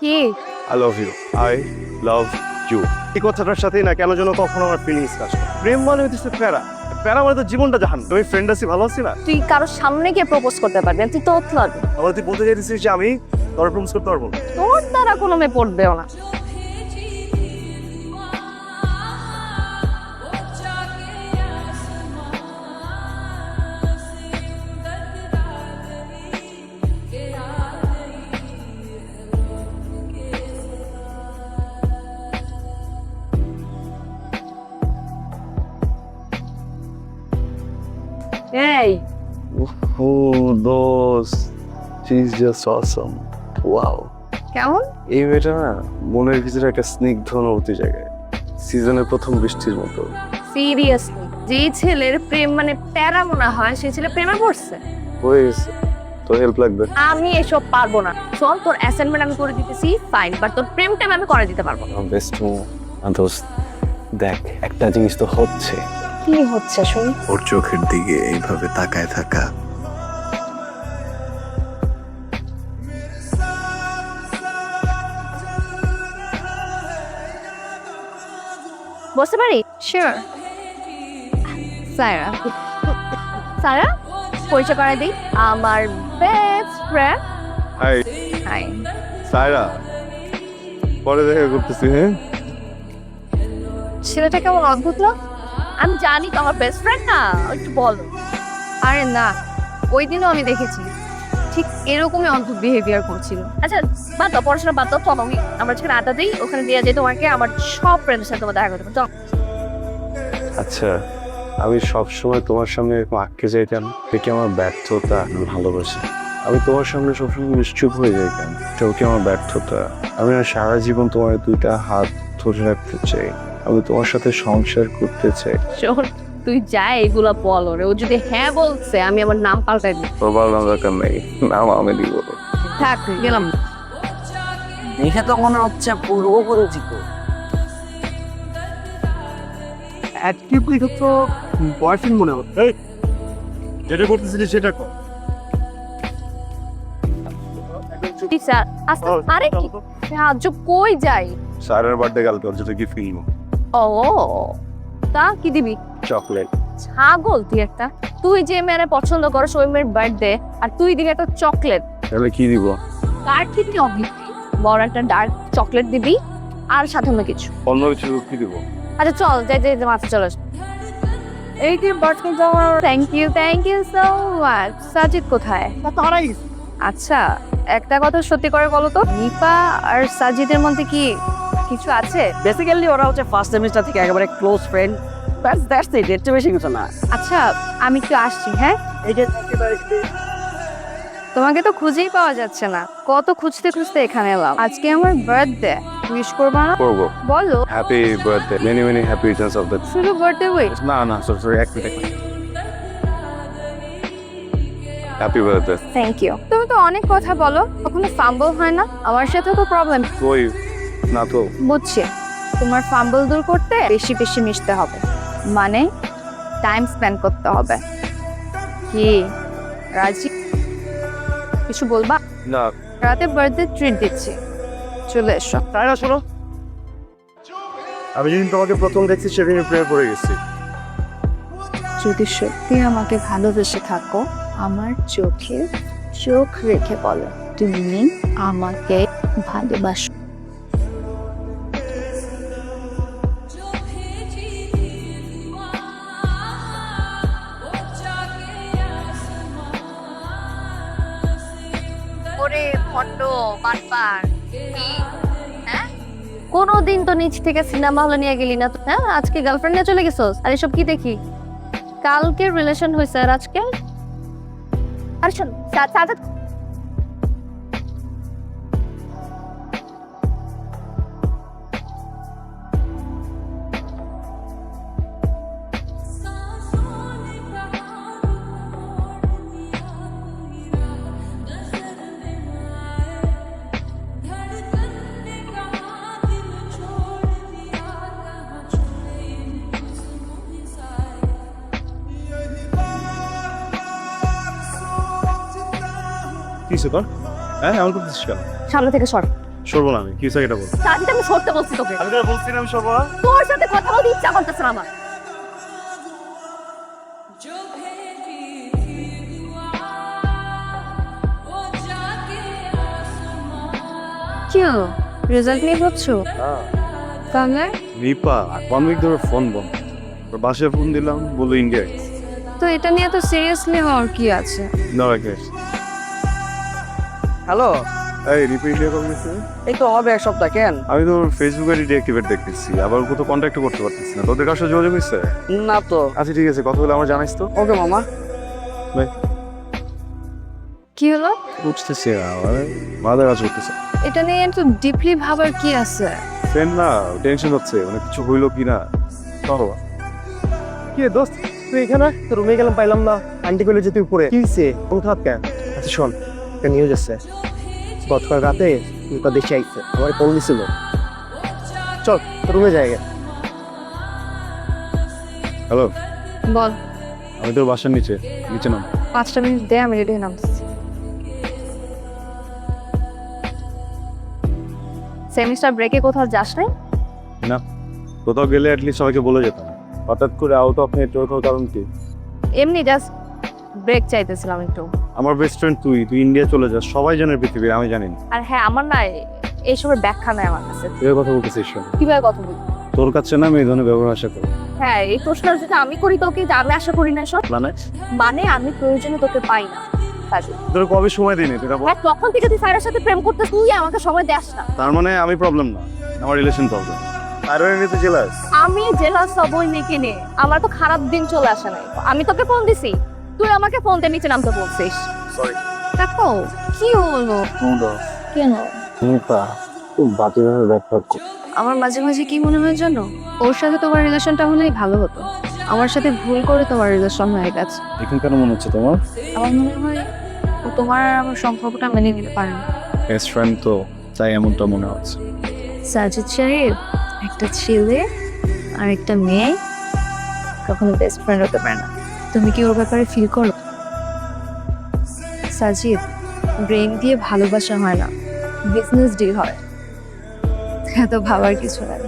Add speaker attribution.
Speaker 1: কি
Speaker 2: I love you, I love you. এই কথাটার সাথেই না কেন যেন কখনো আমার ফিলিংস কাজ করে। প্রেম মানে হচ্ছে প্যারা, প্যারা মানে তো জীবনটা জাহান। তুমি ফ্রেন্ড আছি, ভালো আছি না?
Speaker 1: তুই কারোর সামনে গিয়ে প্রপোজ করতে পারবি না, তুই তো অথলাট।
Speaker 2: আবার তুই বলতে চাইছিস যে আমি তোর প্রপোজ করতে পারবো না?
Speaker 1: তোর দ্বারা কোনো মেয়ে পড়বেও না। এই
Speaker 2: Oh, those. She's just awesome. Wow.
Speaker 1: কেমন?
Speaker 2: এই মেয়েটা না মনের ভিতরে একটা স্নিগ্ধ অনুভূতি জায়গায়, সিজনের প্রথম বৃষ্টির মতো।
Speaker 1: সিরিয়াসলি যে ছেলের প্রেম মানে প্যারা মনে হয় সেই ছেলে প্রেমে পড়ছে।
Speaker 2: হয়ে গেছে, তোর হেল্প লাগবে?
Speaker 1: আমি এসব পারবো না। চল তোর অ্যাসাইনমেন্ট আমি করে দিতেছি, ফাইন, বাট তোর প্রেম টাইম আমি করে দিতে পারবো না।
Speaker 2: বেস্ট দোস্ত, দেখ একটা জিনিস তো হচ্ছে।
Speaker 1: কি হচ্ছে শুনি?
Speaker 2: ওর চোখের দিকে এইভাবে তাকায় থাকা,
Speaker 1: বসতে পারি? শিওর। সায়রা, সায়রা পরিচয় করাই দিই, আমার best friend.
Speaker 2: High
Speaker 1: high.
Speaker 2: Saira, পরে দেখা করতেছি। হ্যাঁ,
Speaker 1: ছেলেটা কেমন অদ্ভুত না? আমি জানি তো আমার বেস্ট ফ্রেন্ড না, একটু বলো। আরে না, ওই দিনও আমি দেখেছি ঠিক এরকমই অদ্ভুত বিহেভিয়ার করছিল। আচ্ছা বাদ দাও, পড়াশোনা বাদ দাও, চলো আমরা যেখানে আড্ডা দিই ওখানে দিয়ে যাই, তোমাকে আমার সব ফ্রেন্ডের সাথে তোমার দেখা করতে হবে। চলো।
Speaker 2: আচ্ছা আমি সবসময় তোমার সামনে এরকম আটকে যাইতাম, এটা কি আমার ব্যর্থতা না ভালোবাসা? আমি তোমার সামনে সবসময় নিশ্চুপ হয়ে যাইতাম, এটাও কি আমার ব্যর্থতা? আমি না সারা জীবন তোমার দুইটা হাত ধরে রাখতে চাই, আমি তোমার সাথে সংসার করতে চাই।
Speaker 1: শোন, তুই যা এগুলা বল ওরে, ও যদি হ্যাঁ বলছে আমি আমার নাম পাল্টাই দিই।
Speaker 2: তোমার নাম দরকার নেই, নাম আমি দিব।
Speaker 1: থাক, গেলাম।
Speaker 3: দেখে তো মনে হচ্ছে পূর্ব পরিচিত।
Speaker 2: অ্যাক্টিভলি তো বয়ফ্রেন্ড মনে হচ্ছে। এই যেটা করতেছিলি সেটা কর।
Speaker 1: স্যার আস্তে আরে কি আজ কই যাই?
Speaker 2: সারার বার্থডে কালকে, ওর জন্য কি ফিল্ম?
Speaker 1: ও তা কি দিবি?
Speaker 2: চকলেট।
Speaker 1: ছাগল তুই একটা। তুই যে মেয়ের পছন্দ করস ওই মেয়ের বার্থডে আর তুই দিবি একটা চকলেট?
Speaker 2: তাহলে কি দিব?
Speaker 1: কার কিনবি? অবভিয়াসলি বড় একটা ডার্ক চকলেট দিবি আর সাথে অন্য কিছু।
Speaker 2: অন্য কিছু কি দিব?
Speaker 1: আচ্ছা চল যাই যাই মাথা চলে আস। এই যে বার্থডে যাওয়ার thank you so much. Sajid কোথায়? আচ্ছা একটা কথা সত্যি করে বলো তো, নিপা আর সাজিদের মধ্যে কি কিছু আছে?
Speaker 3: বেসিক্যালি ওরা হচ্ছে ফার্স্ট সেমিস্টার থেকে একেবারে ক্লোজ ফ্রেন্ড, ব্যাস দ্যাটস ইট, এর চেয়ে বেশি কিছু না।
Speaker 1: আচ্ছা আমি একটু আসছি, হ্যাঁ?
Speaker 3: এই যে
Speaker 1: তোমাকে তো খুঁজেই পাওয়া যাচ্ছে না, কত খুঁজতে খুঁজতে এখানে এলাম। আজকে আমার বার্থডে, উইশ করবা না?
Speaker 2: করবো।
Speaker 1: বলো।
Speaker 2: Happy birthday, many many happy returns of the.
Speaker 1: শুধু বার্থডে উইশ?
Speaker 2: না না সরি এক minute. Happy birthday.
Speaker 1: Thank you. তুমি তো অনেক কথা বলো, কখনো ফাম্বল হয় না? আমার সাথে তো প্রবলেম।
Speaker 2: কই না তো।
Speaker 1: বুঝছি, তোমার ফাম্বল দূর করতে বেশি বেশি মিশতে হবে, মানে টাইম স্পেন্ড করতে হবে। কি রাজি? কিছু বলবা?
Speaker 2: না
Speaker 1: রাতে বার্থডে ট্রিট দিচ্ছি, চলে এসো।
Speaker 2: তাই না, শোনো, আমি যেদিন তোমাকে প্রথম দেখছি সেদিনই প্রেমে পড়ে গেছি।
Speaker 1: যদি সত্যি আমাকে ভালোবেসে থাকো, আমার চোখে চোখ রেখে বলো তুমি আমাকে ভালোবাসো। ওরে ফটো বারবার কি? হ্যাঁ, কোনোদিন তো নিচ থেকে সিনেমা হলে নিয়ে গেলি না তো, হ্যাঁ? আজকে গার্লফ্রেন্ড নিয়ে চলে গেছোস? আর এসব কি দেখি? কালকে রিলেশন হয়েছে আর আজকে? আরে শোন,
Speaker 2: কিছু কর। হ্যাঁ এমন করতেছিস কেন?
Speaker 1: সামনে থেকে সর।
Speaker 2: সরবো না আমি, কি হয়েছে এটা বল।
Speaker 1: সাজিদ আমি সরতে বলছি তোকে।
Speaker 2: আমি তোরা বলছি না আমি সরবো না।
Speaker 1: তোর সাথে কথা বলতে ইচ্ছা করতেছে না আমার। কি রেজাল্ট নিয়ে ভাবছো? তাহলে
Speaker 2: রিপা 1 উইক ধরে ফোন বন্ধ, ওর বাসায় ফোন দিলাম বললো ইন্ডিয়া।
Speaker 1: তো এটা নিয়ে তো সিরিয়াসলি হওয়ার কি আছে?
Speaker 2: না রাকেশ,
Speaker 3: হ্যালো,
Speaker 2: এই রিপা ইন্ডিয়া কবে গেছে?
Speaker 3: এই তো হবে এক সপ্তাহ। কেন?
Speaker 2: আমি তো ফেসবুক আইডি ডিঅ্যাক্টিভেট দেখতেছি, আবার কোথাও কন্ট্যাক্ট করতে পারতেছি না। তোদের কার সাথে যোগাযোগ হয়েছে?
Speaker 3: না তো।
Speaker 2: আচ্ছা ঠিক আছে, কথা বলে আমার জানাইস তো।
Speaker 3: ওকে মামা।
Speaker 2: বাই।
Speaker 1: কি হলো?
Speaker 2: বুঝতেছি না, আমার মাথা কাজ করতেছে।
Speaker 1: এটা নিয়ে তো ডিপলি ভাবার কি আছে?
Speaker 2: ফ্রেন্ড না, টেনশন হচ্ছে, মানে কিছু হইলো কি না। চলো।
Speaker 4: কি রে দোস্ত, তুই এখানে? তোর রুমে গেলাম পাইলাম না, আন্টি কইলো যে তুই উপরে। কি হয়েছে? কোন খাত কেন? আচ্ছা শোন, একটা নিউজ আছে। গতকাল রাতে তুই দেশে আইছে, আমার কল দিছিল। চল তোর রুমে যাই।
Speaker 2: হ্যালো,
Speaker 1: বল।
Speaker 2: আমি তোর বাসার নিচে নাম।
Speaker 1: 5টা মিনিট দে, আমি রেডি হয়ে নামতেছি। সেমিস্টার ব্রেকে কোথাও যাস নাই?
Speaker 2: না, কোথাও গেলে অ্যাটলিস্ট সবাইকে বলে যেতাম। হঠাৎ করে আউট অফ নেটওয়ার্ক হওয়ার কারণ কি?
Speaker 1: এমনি জাস্ট ব্রেক চাইতেছিলাম একটু।
Speaker 2: আমার বেস্ট ফ্রেন্ড তুই ইন্ডিয়া চলে যাস, সবাই জানে পৃথিবীর, আমি জানি না।
Speaker 1: আর হ্যাঁ, আমার না এইসবের ব্যাখ্যা নাই আমার কাছে।
Speaker 2: তুই কথা বলতেছিস শোন,
Speaker 1: কিভাবে কথা বলি?
Speaker 2: তোর কাছে না আমি এই ধরনের ব্যবহার আশা করি।
Speaker 1: হ্যাঁ, এই প্রশ্ন যদি আমি করি তোকে, যে আমি আশা করি না সব, মানে আমি প্রয়োজনে তোকে পাই না। সাজিদ,
Speaker 2: তোর কবে সময় দিইনি তুই?
Speaker 1: হ্যাঁ, তখন থেকে তুই সাইরার সাথে প্রেম করতে, তুই আমাকে সময় দেস না।
Speaker 2: তার মানে আমি প্রবলেম না, আমার রিলেশন প্রবলেম। আর এমনিতে জেলাস।
Speaker 1: আমি জেলাস হবই নাকি নে? আমার তো খারাপ দিন চলে আসে নাই। আমি তোকে ফোন দিছি, তুই আমাকে ফোন দিয়ে নিচে নামতে বলছিস।
Speaker 2: সরি।
Speaker 1: দেখো কি হলো? কেন?
Speaker 2: রিপা খুব বাজেভাবে ব্যাখ্যা করছে।
Speaker 1: আমার মাঝে মাঝে কি মনে হয় জানো, ওর সাথে তোমার রিলেশনটা হলেই ভালো হতো। আমার সাথে ভুল করে তোমার রিলেশন হয়ে গেছে।
Speaker 2: এখন কেন মনে হচ্ছে তোমার?
Speaker 1: আমার মনে হয় ও তোমার আর আমার সম্পর্কটা মেনে নিতে পারে না।
Speaker 2: বেস্ট ফ্রেন্ড তো, তাই এমনটা মনে হচ্ছে।
Speaker 1: সাজিদ সাহেব, একটা ছেলে আর একটা মেয়ে কখনো বেস্ট ফ্রেন্ড হতে পারে না। তুমি কি ওর ব্যাপারে ফিল করো? সাজিদ, ব্রেন দিয়ে ভালোবাসা হয় না, বিজনেস ডিল হয়। এত ভাবার কিছু নাই।